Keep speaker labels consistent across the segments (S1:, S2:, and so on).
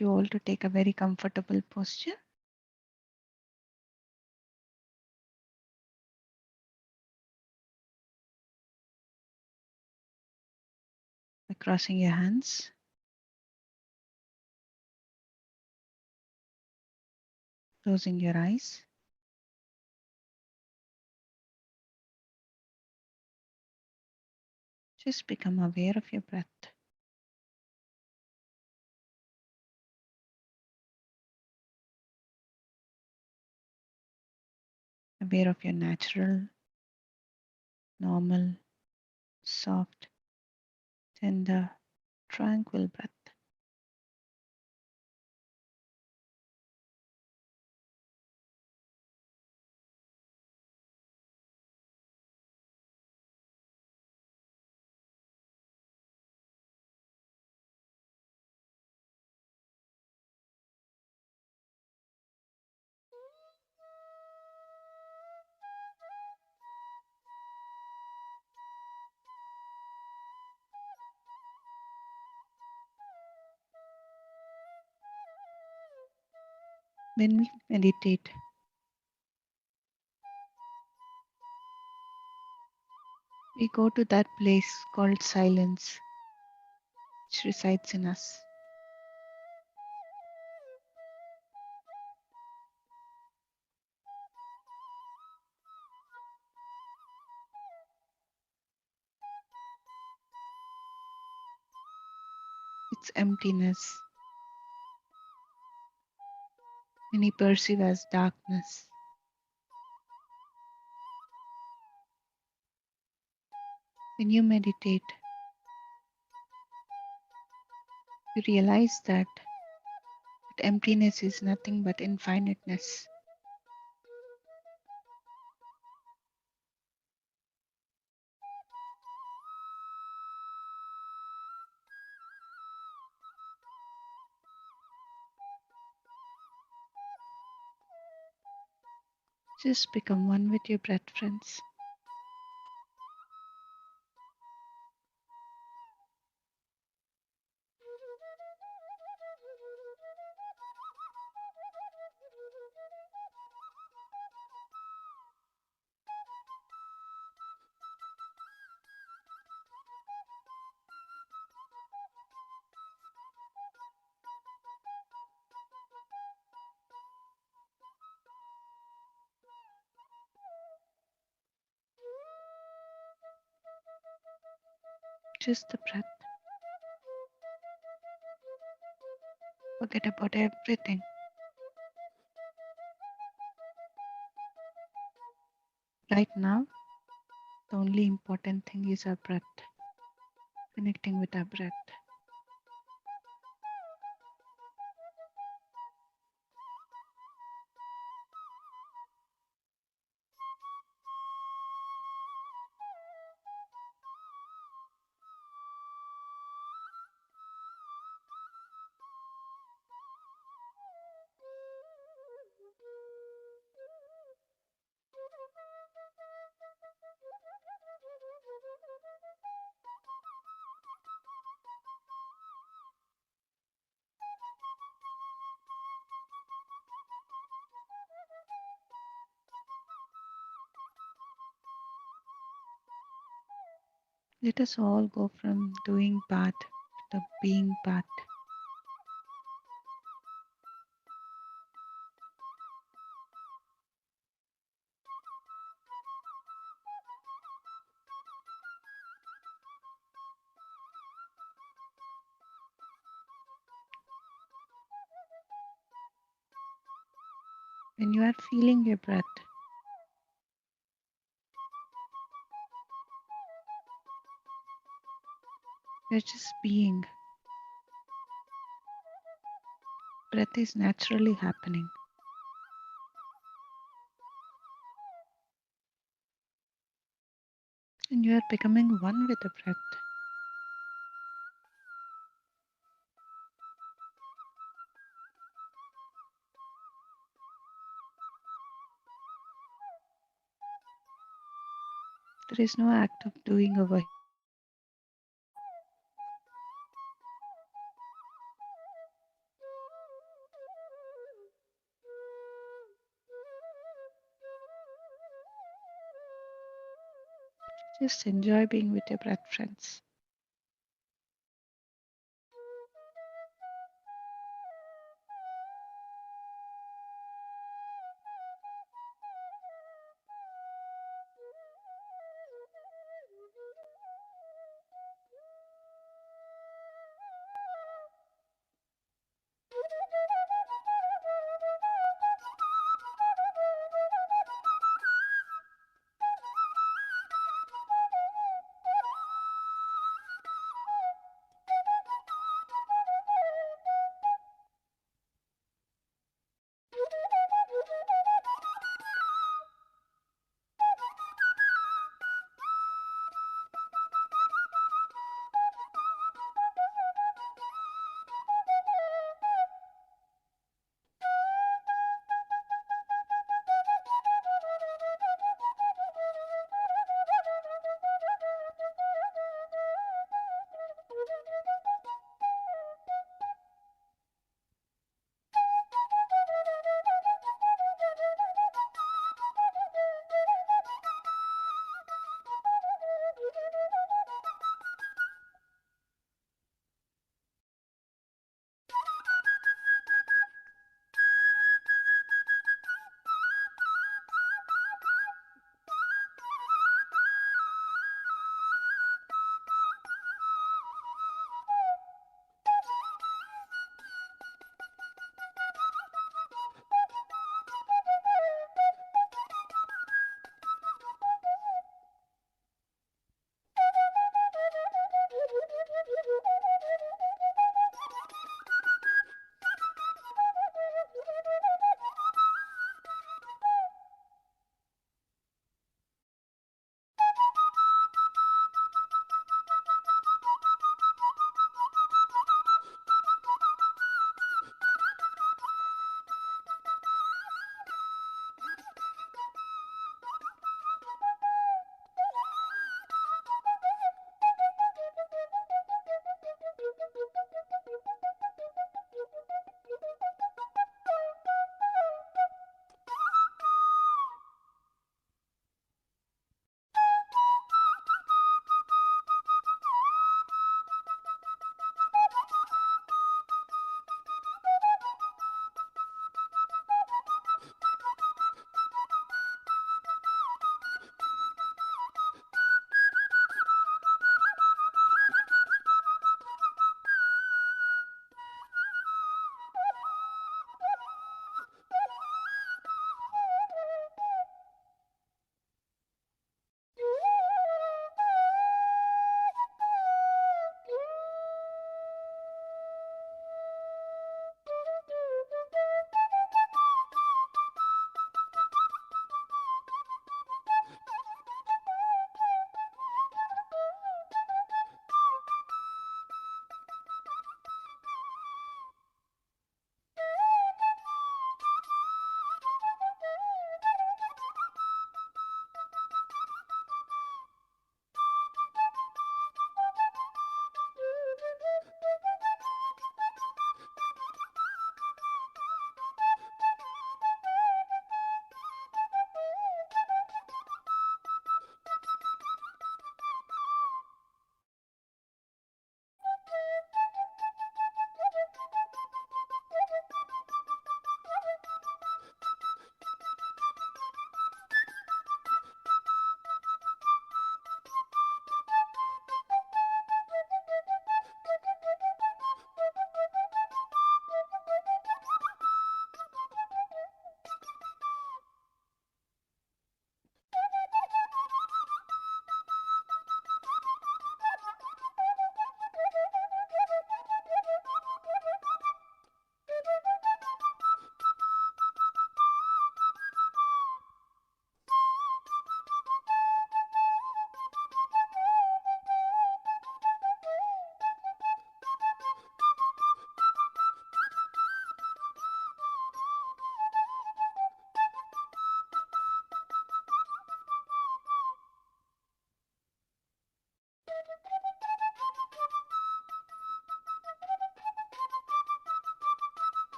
S1: You all to take a very comfortable posture. By crossing your hands, closing your eyes. Just become aware of your breath. Aware of your natural, normal, soft, tender, tranquil breath. When we meditate, we go to that place called silence, which resides in us. It's emptiness, many perceive as darkness. When you meditate, you realize that emptiness is nothing but infiniteness. Just become one with your breath, friends. Just the breath. Forget about everything. Right now, the only important thing is our breath. Connecting with our breath. Let us all go from doing part to the being part. When you are feeling your breath, you're just being. Breath is naturally happening. And you are becoming one with the breath. There is no act of doing over. Just enjoy being with your breath, friends.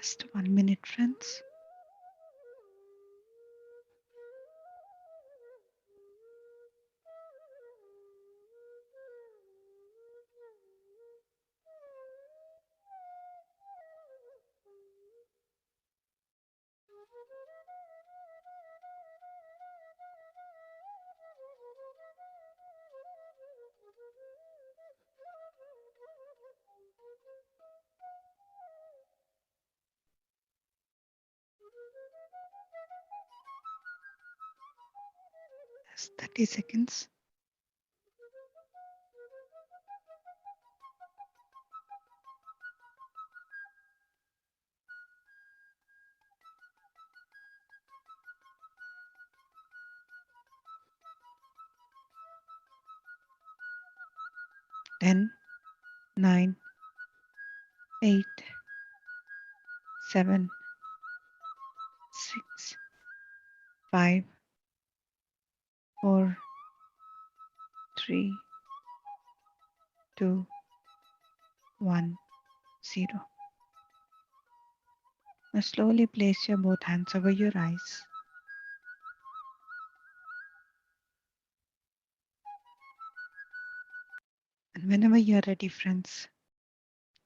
S1: Just 1 minute, friends. Just 30 seconds. Ten, 9, 8, 7, 6, 5, 4, 3, 2, 1, 0. Now slowly place your both hands over your eyes. And whenever you're ready, friends,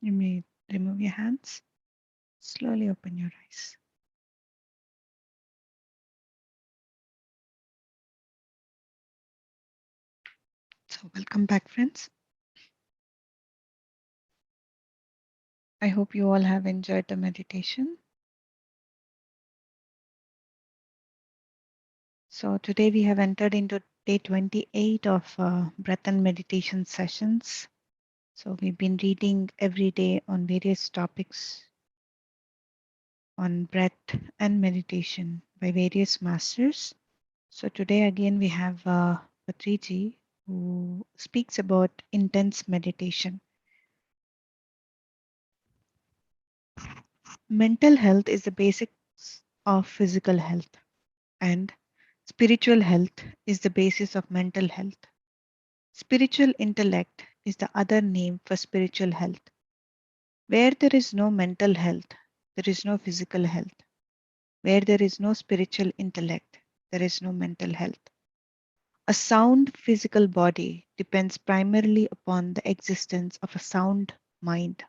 S1: you may remove your hands. Slowly open your eyes. So welcome back, friends. I hope you all have enjoyed the meditation. So today we have entered into day 28 of breath and meditation sessions. So we've been reading every day on various topics on breath and meditation by various masters. So today again we have Patriji, who speaks about intense meditation. Mental health is the basics of physical health, and spiritual health is the basis of mental health. Spiritual intellect is the other name for spiritual health. Where there is no mental health, there is no physical health. Where there is no spiritual intellect, there is no mental health. A sound physical body depends primarily upon the existence of a sound mind.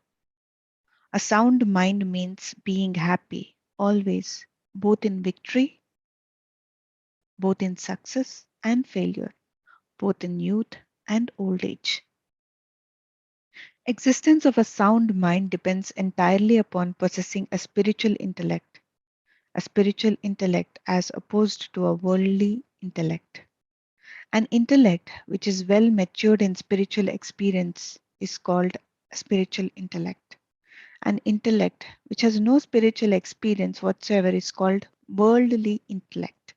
S1: A sound mind means being happy, always, both in victory, both in success and failure, both in youth and old age. Existence of a sound mind depends entirely upon possessing a spiritual intellect as opposed to a worldly intellect. An intellect which is well matured in spiritual experience is called a spiritual intellect. An intellect which has no spiritual experience whatsoever is called worldly intellect.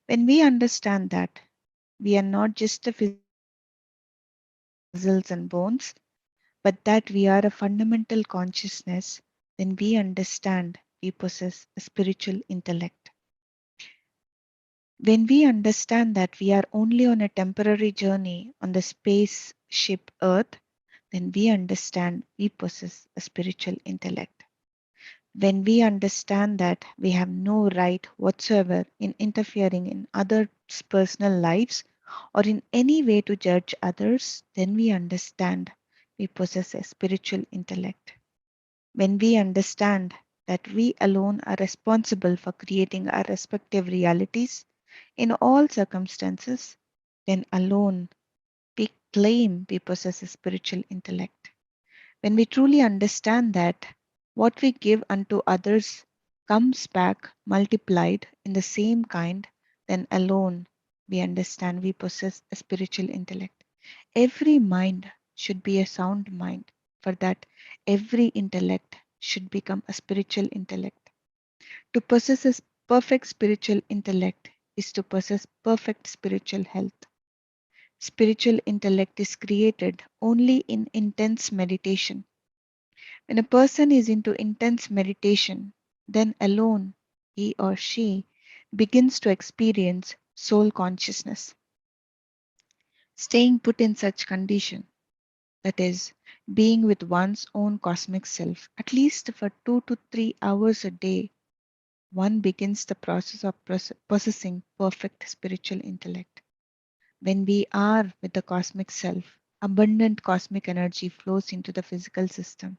S1: When we understand that we are not just the muscles and bones, but that we are a fundamental consciousness, then we understand we possess a spiritual intellect. When we understand that we are only on a temporary journey on the spaceship Earth, then we understand we possess a spiritual intellect. When we understand that we have no right whatsoever in interfering in others' personal lives or in any way to judge others, then we understand we possess a spiritual intellect. When we understand that we alone are responsible for creating our respective realities in all circumstances, then alone we claim we possess a spiritual intellect. When we truly understand that what we give unto others comes back multiplied in the same kind, then alone we understand we possess a spiritual intellect. Every mind should be a sound mind, for that every intellect should become a spiritual intellect. To possess a perfect spiritual intellect is to possess perfect spiritual health. Spiritual intellect is created only in intense meditation. When a person is into intense meditation, then alone he or she begins to experience soul consciousness. Staying put in such condition, that is, being with one's own cosmic self, at least for 2 to 3 hours a day, one begins the process of possessing perfect spiritual intellect. When we are with the cosmic self, abundant cosmic energy flows into the physical system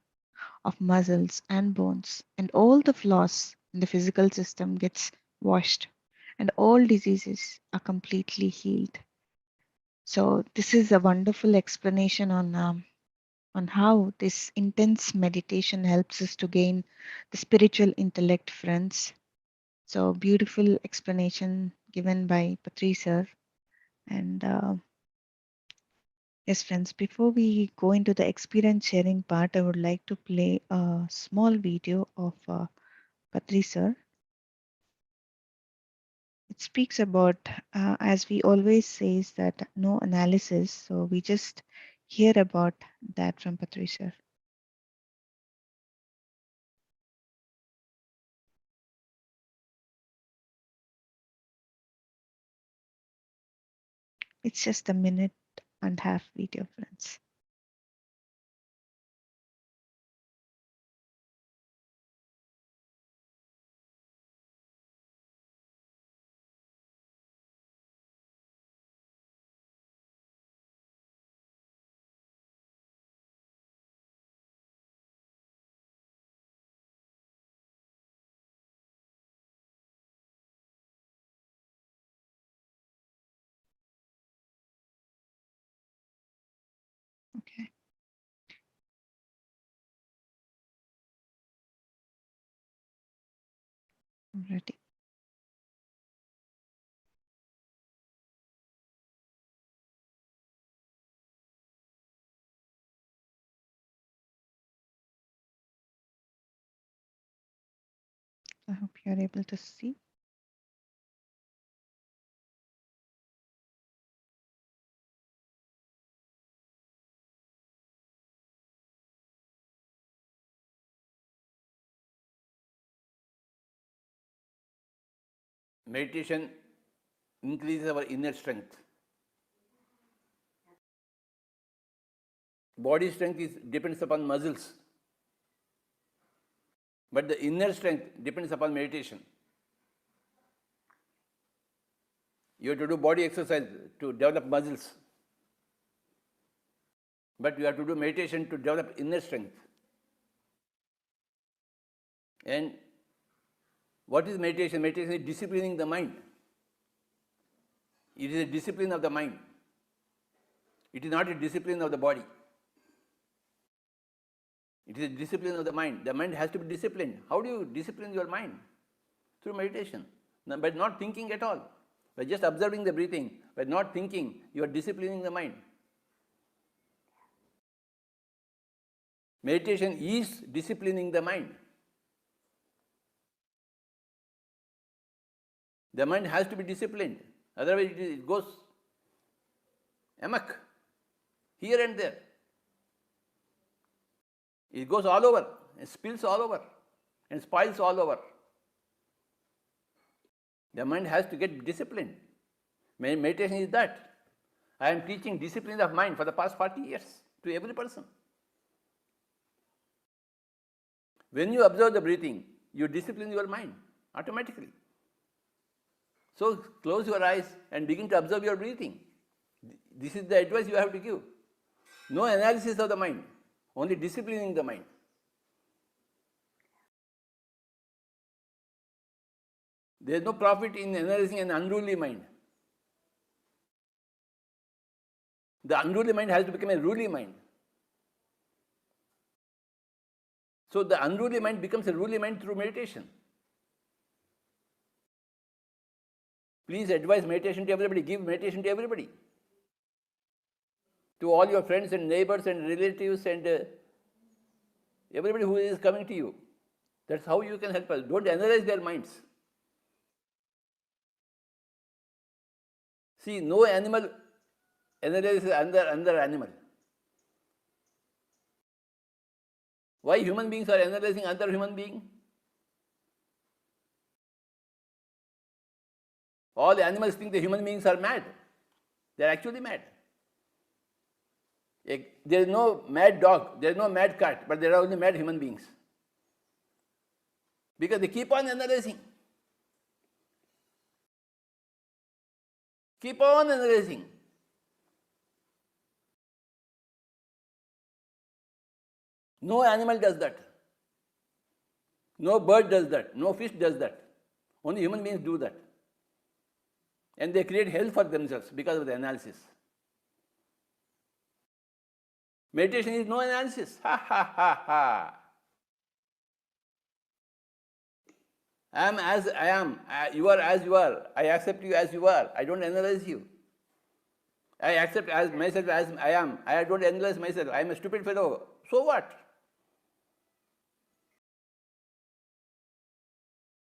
S1: of muscles and bones, and all the flaws in the physical system gets washed, and all diseases are completely healed. So this is a wonderful explanation on how this intense meditation helps us to gain the spiritual intellect, friends. So beautiful explanation given by Patriji sir. And yes, friends, before we go into the experience sharing part, I would like to play a small video of Patriji sir. It speaks about, as we always says, that no analysis. So we just hear about that from Patriji sir. It's just a minute and a half video, friends. Okay, I'm ready. I hope you're able to see.
S2: Meditation increases our inner strength. Body strength depends upon muscles, but the inner strength depends upon meditation. You have to do body exercise to develop muscles, but you have to do meditation to develop inner strength. And what is meditation? Meditation is disciplining the mind. It is a discipline of the mind. It is not a discipline of the body. It is a discipline of the mind. The mind has to be disciplined. How do you discipline your mind? Through meditation. By not thinking at all. By just observing the breathing, by not thinking, you are disciplining the mind. Meditation is disciplining the mind. The mind has to be disciplined. Otherwise, it goes amok, here and there. It goes all over, and spills all over, and spoils all over. The mind has to get disciplined. Meditation is that. I am teaching discipline of mind for the past 40 years to every person. When you observe the breathing, you discipline your mind automatically. So close your eyes and begin to observe your breathing. This is the advice you have to give. No analysis of the mind, only disciplining the mind. There is no profit in analyzing an unruly mind. The unruly mind has to become a ruly mind. So the unruly mind becomes a ruly mind through meditation. Please advise meditation to everybody. Give meditation to everybody. To all your friends and neighbors and relatives and everybody who is coming to you. That's how you can help us. Don't analyze their minds. See, no animal analyzes another animal. Why human beings are analyzing other human being? All animals think the human beings are mad. They are actually mad. There is no mad dog, there is no mad cat, but there are only mad human beings. Because they keep on analyzing. Keep on analyzing. No animal does that. No bird does that. No fish does that. Only human beings do that. And they create hell for themselves because of the analysis. Meditation is no analysis. Ha ha ha ha. I am as I am. You are as you are. I accept you as you are. I don't analyze you. I accept as myself as I am. I don't analyze myself. I am a stupid fellow. So what?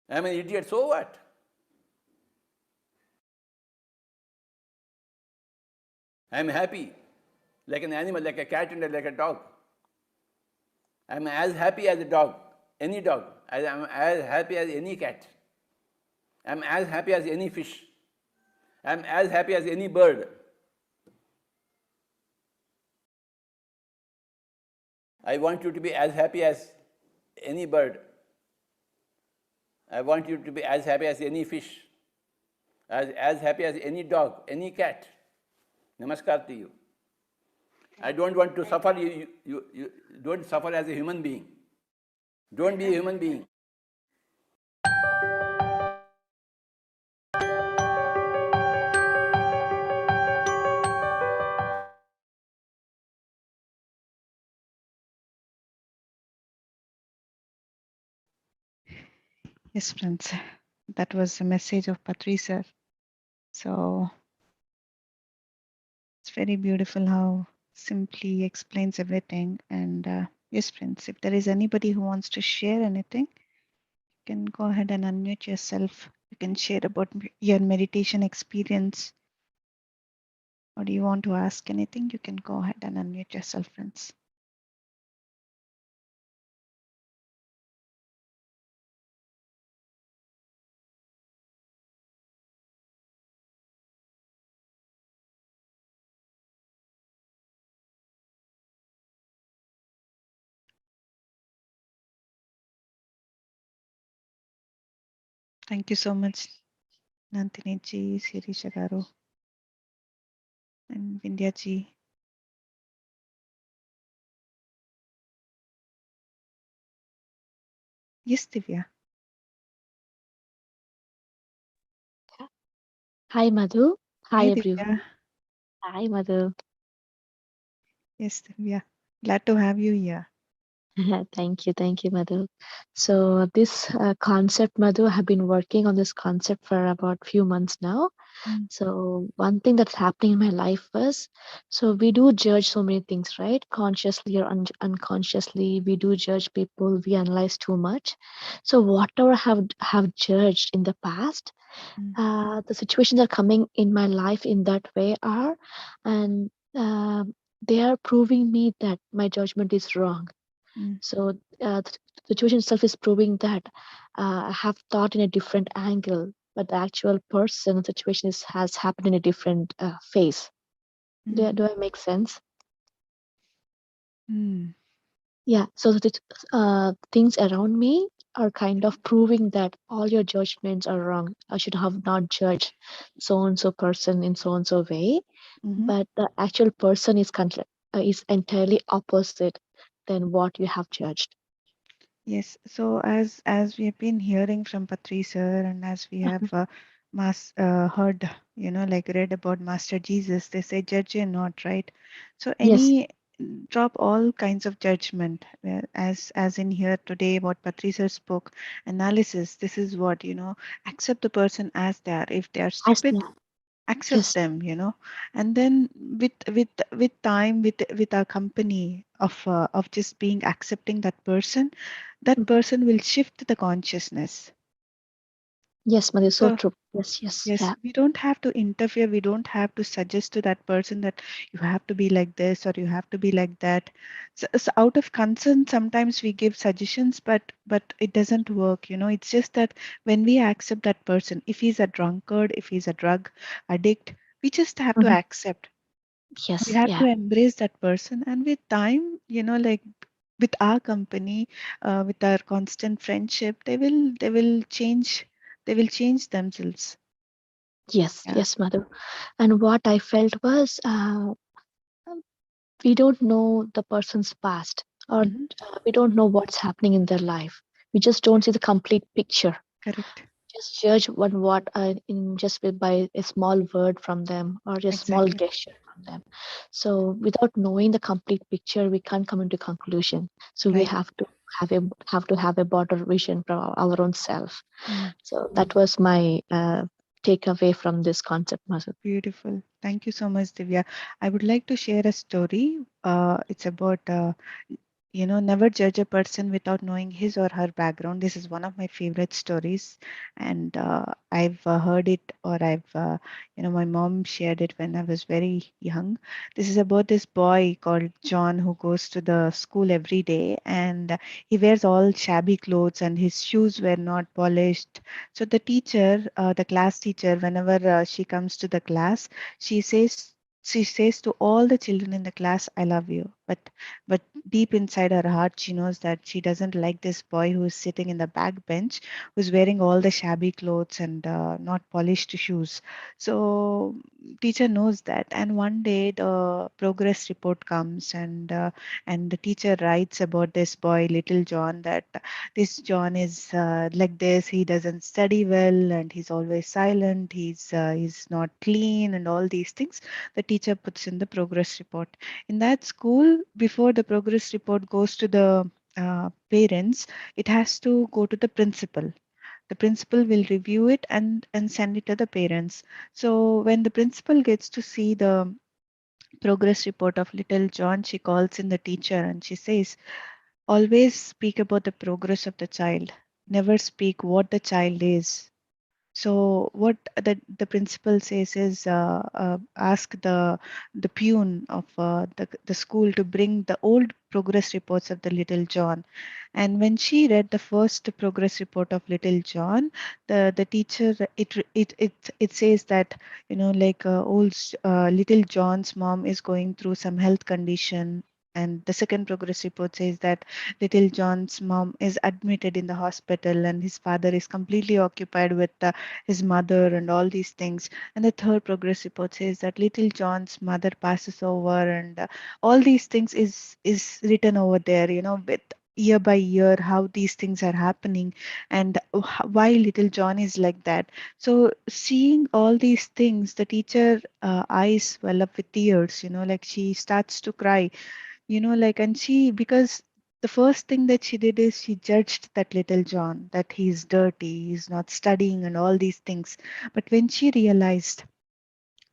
S2: I am an idiot. So what? I am happy, like an animal, like a cat and like a dog. I am as happy as a dog, any dog. I am as happy as any cat. I am as happy as any fish. I am as happy as any bird. I want you to be as happy as any bird. I want you to be as happy as any fish, as happy as any dog, any cat. Namaskar to you. I don't want to suffer. You don't suffer as a human being. Don't be a human being.
S1: Yes, friends. That was the message of Patri sir. So it's very beautiful how simply explains everything. And yes, friends, if there is anybody who wants to share anything, you can go ahead and unmute yourself. You can share about your meditation experience, or do you want to ask anything? You can go ahead and unmute yourself, friends. Thank you so much, Nandini ji, Sirisha garu, and Vindhya ji. Yes, Divya.
S3: Hi, Madhu. Hi,
S1: Hi,
S3: everyone.
S1: Divya.
S3: Hi, Madhu.
S1: Yes, Divya. Glad to have you here.
S3: Thank you, Madhu. So this concept, Madhu, I have been working on this concept for about few months now.
S1: Mm,
S3: So one thing that's happening in my life was, so we do judge so many things, right? Consciously or unconsciously, we do judge people. We analyze too much. So whatever have judged in the past,
S1: mm,
S3: the situations are coming in my life in that way are, and they are proving me that my judgment is wrong.
S1: mm,
S3: So the situation itself is proving that I have thought in a different angle, but the actual person the situation has happened in a different phase.
S1: mm,
S3: Do I make sense?
S1: mm,
S3: Yeah. So the things around me are kind of proving that all your judgments are wrong. I should have not judged so and so person in so and so way,
S1: mhm.
S3: but the actual person is entirely opposite than what you have judged.
S1: Yes. So as we have been hearing from Patri sir, and as we have heard, like read about Master Jesus, they say, "Judge ye not," right? So
S3: Yes.
S1: any drop all kinds of judgment, as in here today, what Patri sir spoke, analysis. This is what accept the person as they are. If they are
S3: As
S1: stupid,
S3: the
S1: accept
S3: yes.
S1: them, and then with time, with our company of just being accepting that person will shift the consciousness.
S3: Yes, Madhu, so
S1: So
S3: true. Yes, yes,
S1: yes,
S3: yeah.
S1: we don't have to interfere, we don't have to suggest to that person that you have to be like this or you have to be like that. So out of concern sometimes we give suggestions, but it doesn't work. It's just that when we accept that person, if he's a drunkard, if he's a drug addict, we just have to
S3: Mhm.
S1: accept. We
S3: Yes,
S1: have
S3: yeah.
S1: to embrace that person, and with time, like with our company, with our constant friendship, they will change themselves.
S3: Yes,
S1: Yeah.
S3: yes, Madhu. And what I felt was we don't know the person's past, or
S1: Hmm.
S3: we don't know what's happening in their life. We just don't see the complete picture.
S1: Correct.
S3: Just judge what in just by a small word from them or a small
S1: Exactly.
S3: gesture from them. So without knowing the complete picture, we can't come into conclusion. So we
S1: Right.
S3: have a broader vision from our own self.
S1: Mm.
S3: So that was my takeaway from this concept, Masu.
S1: Beautiful. Thank you so much, Divya. I would like to share a story. It's about never judge a person without knowing his or her background. This is one of my favorite stories, and I've heard it, or my mom shared it when I was very young. This is about this boy called John who goes to the school every day, and he wears all shabby clothes, and his shoes were not polished. So the teacher, the class teacher, whenever she comes to the class, she says. She says to all the children in the class, "I love you." But deep inside her heart, she knows that she doesn't like this boy who is sitting in the back bench, who's wearing all the shabby clothes and not polished shoes. So teacher knows that, and one day the progress report comes, and the teacher writes about this boy, little John, that this John is like this. He doesn't study well, and he's always silent. He's not clean, and all these things. The teacher puts in the progress report. In that school, before the progress report goes to the parents, it has to go to the principal. The principal will review it and send it to the parents. So when the principal gets to see the progress report of little John, she calls in the teacher and she says, always speak about the progress of the child, never speak what the child is. So what the principal says is, ask the peon of the school to bring the old progress reports of the little John. And when she read the first progress report of little John, the teacher, it says that, like, little John's mom is going through some health condition. And the second progress report says that little John's mom is admitted in the hospital, and his father is completely occupied with his mother and all these things. And the third progress report says that little John's mother passes over, and all these things is written over there, with year by year how these things are happening, and why little John is like that. So seeing all these things, the teacher eyes well up with tears, like she starts to cry, like, and she, because the first thing that she did is she judged that little John, that he's dirty, he's not studying, and all these things. But when she realized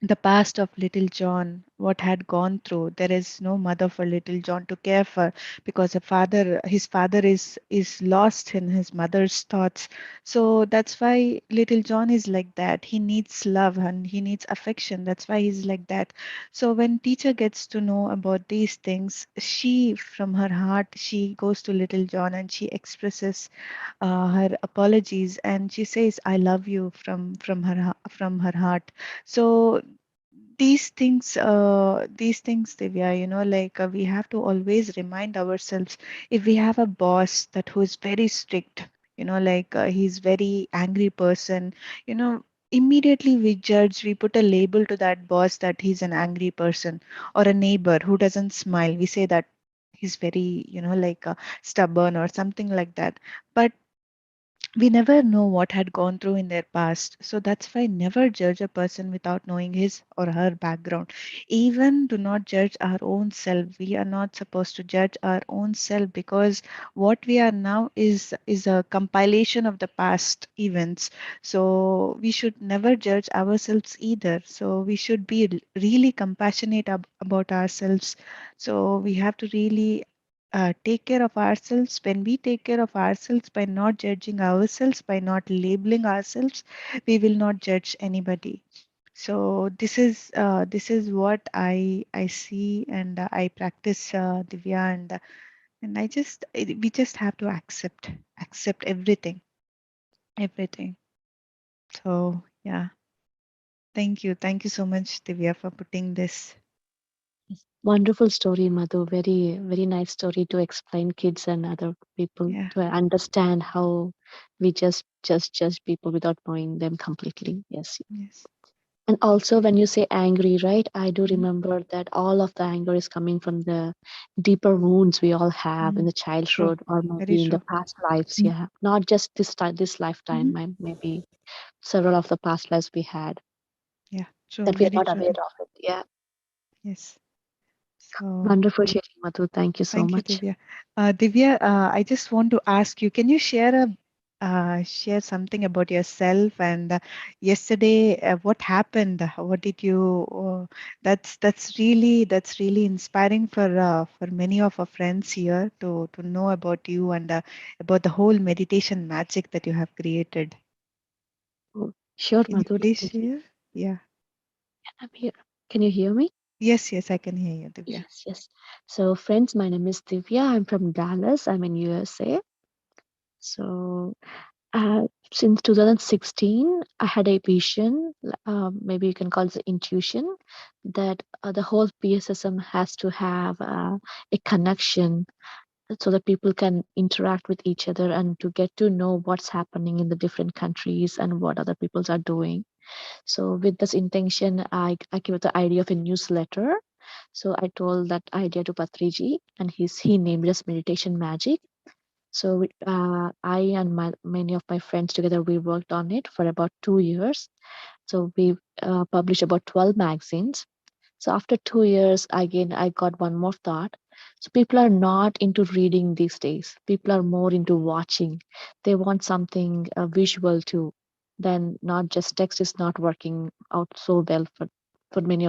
S1: the past of little John, what had gone through. There is no mother for little John to care for, because his father is lost in his mother's thoughts. So that's why little John is like that. He needs love and he needs affection. That's why he's like that. So when teacher gets to know about these things, she, from her heart, she goes to little John and she expresses her apologies, and she says, "I love you," from her heart. So these things, Divya, like, we have to always remind ourselves, if we have a boss that who is very strict, like, he's very angry person, you know immediately we judge, we put a label to that boss that he's an angry person. Or a neighbor who doesn't smile, we say that he's very, like, stubborn or something like that. But we never know what had gone through in their past. So that's why never judge a person without knowing his or her background. Even do not judge our own self. We are not supposed to judge our own self, because what we are now is a compilation of the past events. So we should never judge ourselves either. So we should be really compassionate about ourselves. So we have to really take care of ourselves. When we take care of ourselves by not judging ourselves, by not labeling ourselves, we will not judge anybody. So this is what I see, and I practice, Divya, and we just have to accept everything. So yeah, thank you so much, Divya, for putting this.
S3: Yes. Wonderful story, Madhu. Very, very nice story to explain kids and other people
S1: Yeah.
S3: to understand how we just judge people without knowing them completely. Yes.
S1: Yes.
S3: And also when you say angry, right? I do
S1: Mm-hmm.
S3: remember that all of the anger is coming from the deeper wounds we all have in
S1: Mm.
S3: the
S1: True.
S3: childhood or
S1: Very
S3: maybe in the
S1: true.
S3: past lives. Yeah. Not just this time, this lifetime,
S1: Mm-hmm.
S3: maybe several of the past lives we had
S1: Yeah. True.
S3: that we are
S1: Very
S3: not
S1: true.
S3: aware of it. Yeah.
S1: Yes. So
S3: Wonderful sharing, Madhu. Thank you so
S1: thank you,
S3: much.
S1: Divya. Divya, I just want to ask you, can you share something about yourself and yesterday what happened? What did you that's really inspiring for many of our friends here to know about you and about the whole meditation magic that you have created.
S3: Oh, sure,
S1: Can you
S3: Madhu,
S1: please
S3: definitely.
S1: share? Yeah.
S3: I'm here. Can you hear me?
S1: Yes, yes, I can hear you, Divya.
S3: Yes, yes. So, friends, my name is Divya. I'm from Dallas. I'm in USA. So, since 2016, I had a vision, maybe you can call it intuition, that the whole PSSM has to have a connection so that people can interact with each other and to get to know what's happening in the different countries and what other peoples are doing. So with this intention, I gave the idea of a newsletter. So I told that idea to Patriji, and he named it as Meditation Magic. So I and many of my friends together, we worked on it for about 2 years. So we published about 12 magazines. So after 2 years, again, I got one more thought. So people are not into reading these days. People are more into watching. They want something visual too. Then not just text is not working out so well for many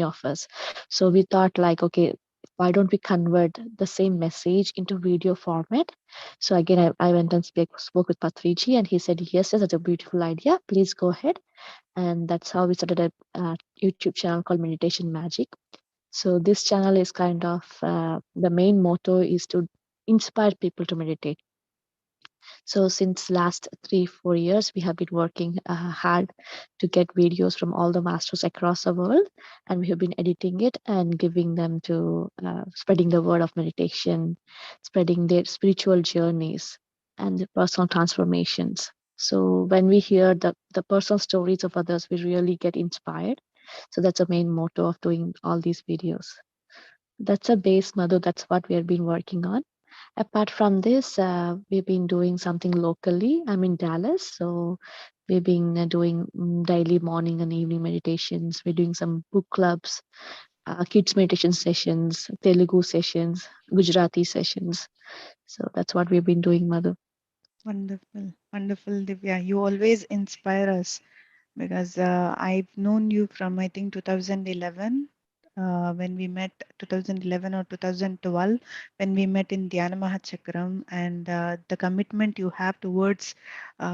S3: of us. So we thought like, okay, why don't we convert the same message into video format? So again, I went and spoke with Patriji, and he said, yes, yes, that's a beautiful idea. Please go ahead. And that's how we started a YouTube channel called Meditation Magic. So this channel is kind of the main motto is to inspire people to meditate. So since last 3 4 years, we have been working hard to get videos from all the masters across the world, and we have been editing it and giving them to spreading the word of meditation, spreading their spiritual journeys and the personal transformations. So when we hear the personal stories of others, we really get inspired. So that's the main motto of doing all these videos. That's a base, Madhu. That's what we have been working on. Apart from this, we've been doing something locally. I'm in Dallas, so we've been doing daily morning and evening meditations. We're doing some book clubs, kids meditation sessions, Telugu sessions, Gujarati sessions. So that's what we've been doing, Madhu.
S1: Wonderful, wonderful, Divya. You always inspire us because I've known you from I think 2011 when we met 2011 or 2012 when we met in Dhyana Mahachakram and the commitment you have towards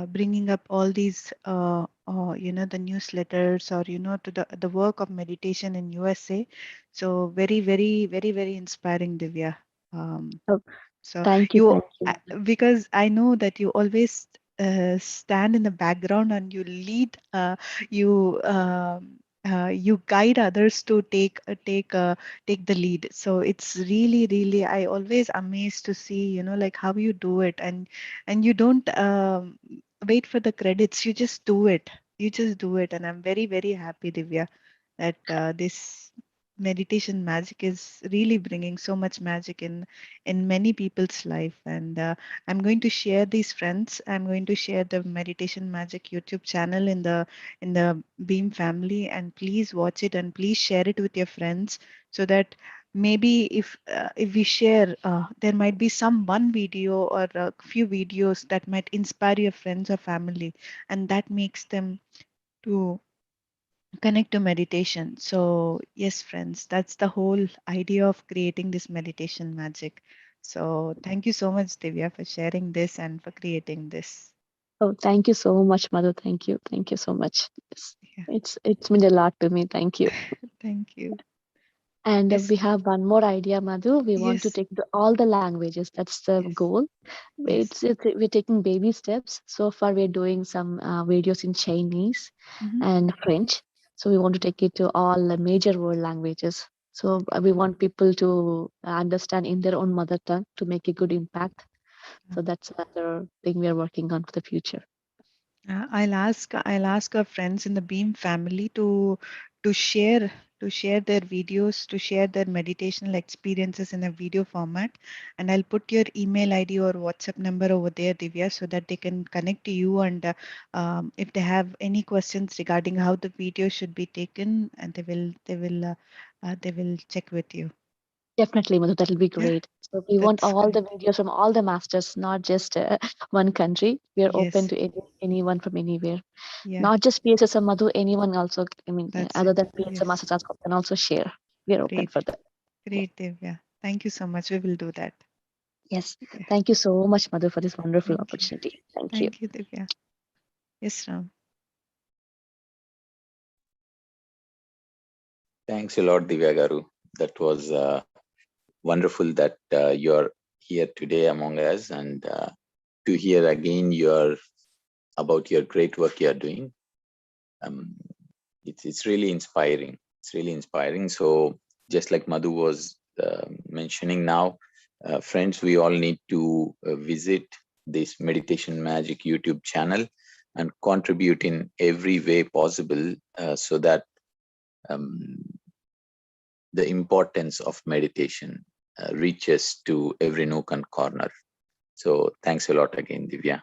S1: bringing up all these the newsletters or to the work of meditation in USA. So very very very very inspiring, Divya. Um,
S3: Oh,
S1: so
S3: thank
S1: you,
S3: you, Madhu.
S1: because I know that you always stand in the background and you lead, you guide others to take the lead. So it's really, really, I always amazed to see, like how you do it, and you don't wait for the credits. You just do it. You just do it, and I'm very, very happy, Divya, that this meditation magic is really bringing so much magic in many people's life. And I'm going to share these friends. I'm going to share the meditation magic YouTube channel in the Beam family, and please watch it and please share it with your friends so that maybe if we share, there might be some one video or a few videos that might inspire your friends or family, and that makes them to connect to meditation. So, yes, friends, that's the whole idea of creating this meditation magic. So, thank you so much, Divya, for sharing this and for creating this.
S3: Oh, thank you so much, Madhu. Thank you so much. Yes.
S1: Yeah,
S3: It's meant a lot to me. Thank you.
S1: thank you.
S3: And
S1: Yes,
S3: we have one more idea, Madhu. We want to
S1: yes,
S3: take all the languages. That's the
S1: yes,
S3: goal.
S1: yes.
S3: We're taking baby steps. So far, we're doing some videos in Chinese
S1: Hmm.
S3: and French. So we want to take it to all the major world languages. So we want people to understand in their own mother tongue to make a good impact. So that's another thing we are working on for the future.
S1: I'll ask our friends in the Beam family to share to share their videos, to share their meditational experiences in a video format, and I'll put your email ID or WhatsApp number over there, Divya, so that they can connect to you, and if they have any questions regarding how the video should be taken, and they will check with you.
S3: Definitely, Madhu, that'll be
S1: Yeah,
S3: great. So we want
S1: that's
S3: all
S1: great.
S3: the videos from all the masters, not just one country. We are open
S1: Yes,
S3: to anyone from anywhere,
S1: yeah,
S3: not just PSS Madhu. Anyone also, I mean,
S1: that's
S3: other
S1: it.
S3: than PSS
S1: Yes,
S3: masters can also share. We are open
S1: great,
S3: for that. Yeah.
S1: great, Divya. Thank you so much. We will do that.
S3: Yes.
S1: Yeah,
S3: Thank you so much, Madhu, for this wonderful
S1: thank you.
S3: opportunity. Thank you.
S1: Thank you, Divya. Yes, Ram.
S4: Thanks a lot, Divya Garu. That was wonderful that you're here today among us, and to hear again about your great work you're doing. Um, it's really inspiring. It's really inspiring. So just like Madhu was mentioning now, friends, we all need to visit this Meditation Magic YouTube channel and contribute in every way possible so that um, the importance of meditation reaches to every nook and corner. So thanks a lot again, Divya.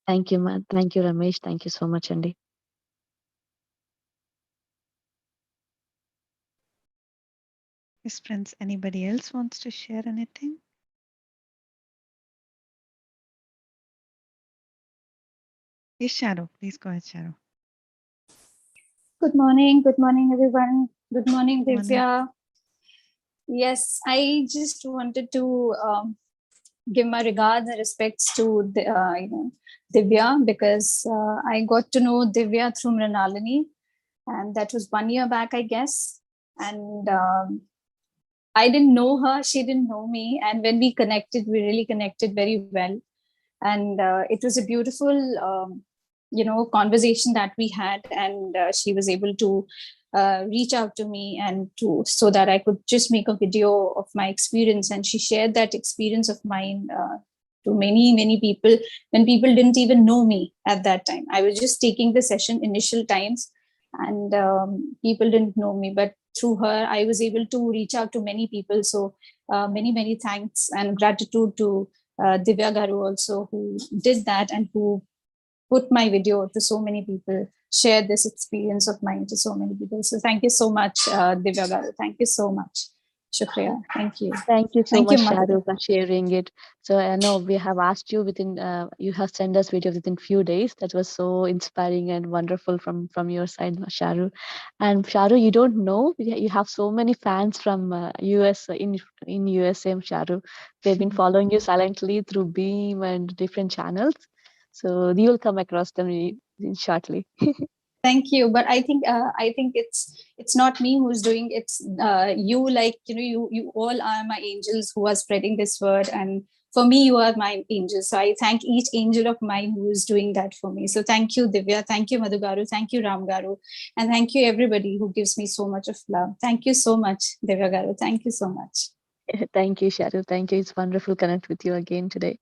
S3: Thank you, Thank you, Ramesh. Thank you so much, Andy.
S1: Yes, friends. Anybody else wants to share anything? Yes, Shadow. Please go ahead, Shadow.
S5: Good morning, everyone. Good morning,
S1: Good morning.
S5: Divya. Yes, I just wanted to give my regards and respects to Divya, because I got to know Divya through Mrinalini, and that was 1 year back, I guess. And I didn't know her; she didn't know me. And when we connected, we really connected very well. And it was a beautiful conversation that we had, and she was able to reach out to me and to so that I could just make a video of my experience, and she shared that experience of mine to many people, when people didn't even know me at that time. I was just taking the session initial times, and people didn't know me, but through her I was able to reach out to many people. So many thanks and gratitude to Divya Garu also, who did that and who put my video to so many people, share this experience of mine to so many people. So thank you so much, Divya Garu. Thank you so much. Shukriya. Thank you.
S3: Thank you so
S5: Thank you,
S3: much,
S5: Madhu.
S3: Sharu, for sharing it. So I know we have asked you within, you have sent us videos within few days. That was so inspiring and wonderful from your side, Sharu. And Sharu, you don't know, you have so many fans from US in USA, Sharu. They've been following you silently through Beam and different channels. So you'll come across them shortly.
S5: Thank you, but I think it's not me who's doing, it's you, like you all are my angels who are spreading this word, and for me you are my angels. So I thank each angel of mine who is doing that for me. So thank you, Divya. Thank you, Madhu Garu. Thank you, Ram Garu. And thank you everybody who gives me so much of love. Thank you so much, Divya Garu. Thank you so much.
S3: Thank you, Sharu. Thank you. It's wonderful connect with you again today.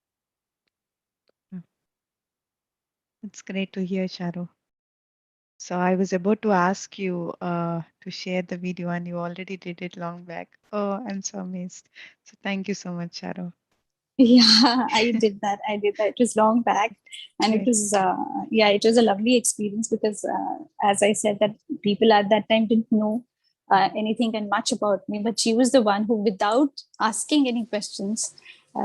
S1: It's great to hear, Shadow. So I was about to ask you to share the video, and you already did it long back. Oh, I'm so amazed. So thank you so much, Shadow.
S5: Yeah, I did that. It was long back, and it
S1: Great.
S5: was it was a lovely experience, because as I said, that people at that time didn't know anything and much about me, but she was the one who, without asking any questions,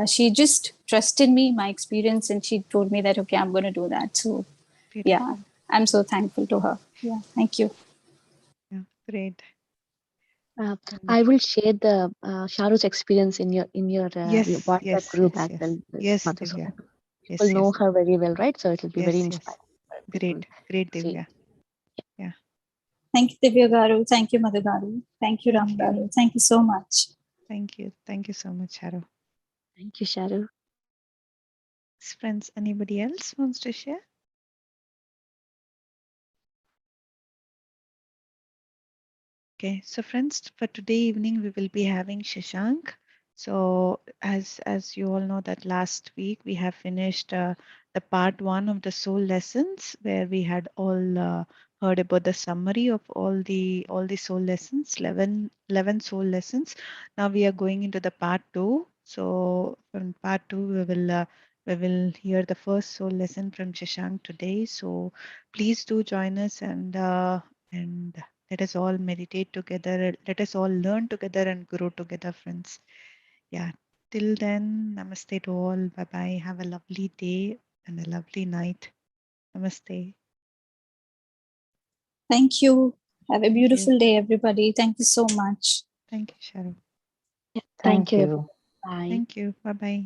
S5: she just trusted me, my experience, and she told me that, okay, I'm going to do that. So yeah,
S1: Beautiful.
S5: I'm so thankful to her. Yeah, thank you.
S1: Yeah, great.
S3: Uh, I
S1: Wonderful.
S3: will share the Sharu's experience in your
S1: Yes,
S3: WhatsApp
S1: yes,
S3: group
S1: yes,
S3: as
S1: yes.
S3: well,
S1: Yes,
S3: Madhu, so
S1: Divya.
S3: that people
S1: Yes,
S3: know
S1: yes,
S3: her very well, right? So it will be very
S1: yes, yes.
S3: inspiring for people
S1: Great, great,
S3: to see.
S1: Divya. Yeah,
S5: Thank you, Divya Garu. Thank you, Madhu Garu. Thank you,
S1: thank
S5: Ram
S1: you.
S5: Garu. Thank you so much.
S1: Thank you. Thank you so much, Shadow.
S3: Thank you, Sharu.
S1: Friends, anybody else wants to share? Okay, so friends, for today evening we will be having Shashank. So as you all know that last week we have finished the part one of the soul lessons where we had all heard about the summary of all the soul lessons, 11 soul lessons. Now we are going into the part two. So from part two we will hear the first soul lesson from Shashank today. So please do join us and let us all meditate together. Let us all learn together and grow together, friends. Yeah. Till then, namaste to all. Bye bye. Have a lovely day and a lovely night. Namaste.
S5: Thank you. Have a
S1: Thank you.
S5: beautiful day, everybody. Thank you so much.
S1: Thank you, Sharon.
S3: Yeah,
S6: Thank
S3: thank you.
S6: you.
S3: Bye.
S1: Thank you. Bye bye.